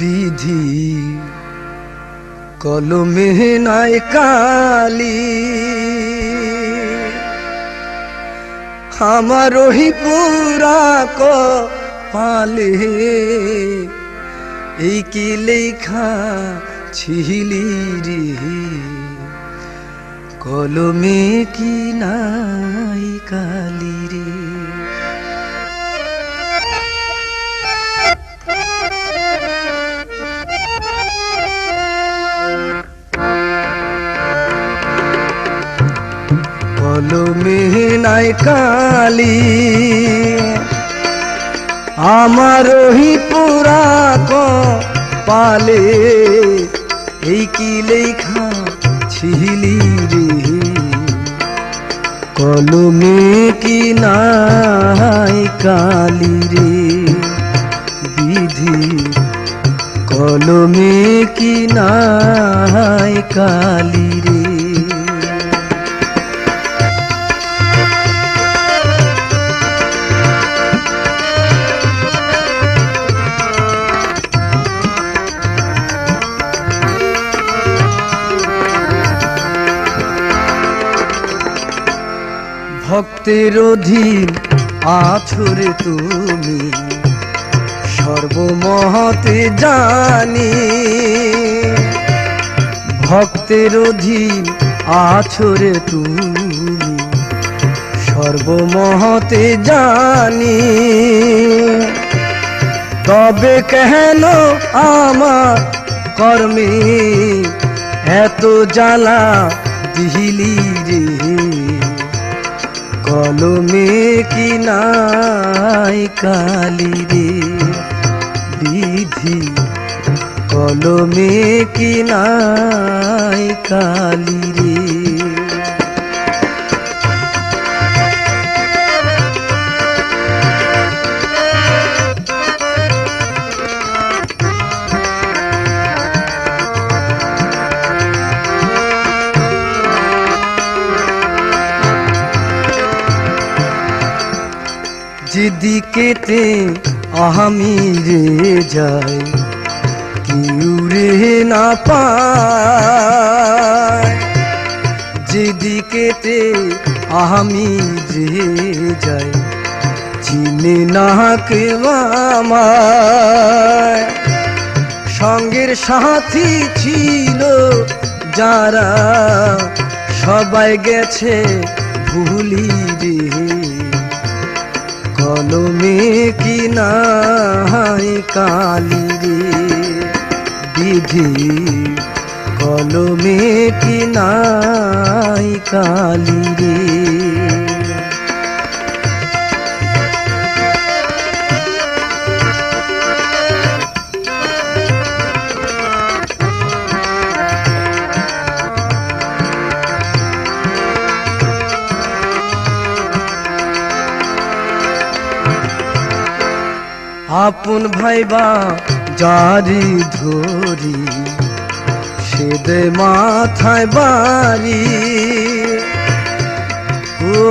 বিধি কলমে নাই কালি, আমার ওই পুরা কপালে এই কি লেখা ছিলি রে, কলমে কি নাই কালি রে। কলমে নাই কালি, আমার ওই পুরা কপালে এই কি লেখা ছিলি রে, কলমে কি নাই কালি রে। বিধি কলমে কি নাই কালি রে। ভক্তের অধীন আছো রে তুমি, সর্বমহতে জানি। ভক্তের অধীন আছো রে তুমি, সর্বমহতে জানি। তবে কেন আমার কর্মে এত জ্বালা দিলি রে, কলমে কি নাই কালি রে। বিধি কলমে কি নাই কালি রে। যেদিকেতে আমি রে যাই, কেউ রে না পায়। যেদিকেতে আমি রে যাই, চিনে না কেউ আমায়। সঙ্গের সাথী ছিল যারা, সবাই গেছে ভুলি রে, কলমে কি নাই কালি রে। বিধি কলমে কি নাই কালি রে। আপন ভাইবা জারি ধরি, সে দে মাথায় বাড়ি। ও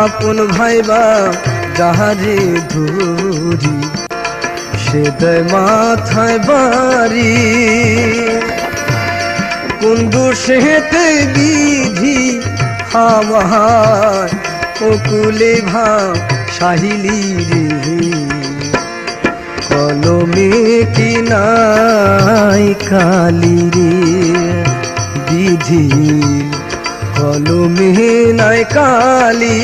আপন ভাইবা যাহারে ধরি, সে দে মাথায় বাড়ি। কোন দোষেতে বিধি আমার অকুলে সাহিলি রে, কলমে কি নাই কালি রে। বিধি কলমে নাই কালি,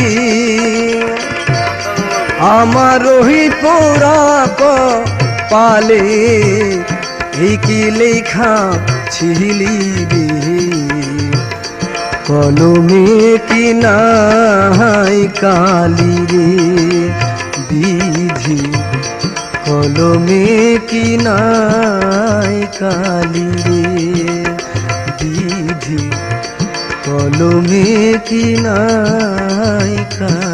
আমার ওই পোড়া কপালে এই কি লেখা ছিলি রে, কলমে কি নাই কালি রে। বিধি কলমে কি নাই কালি রে। বিধি কলমে কি নাই কালি।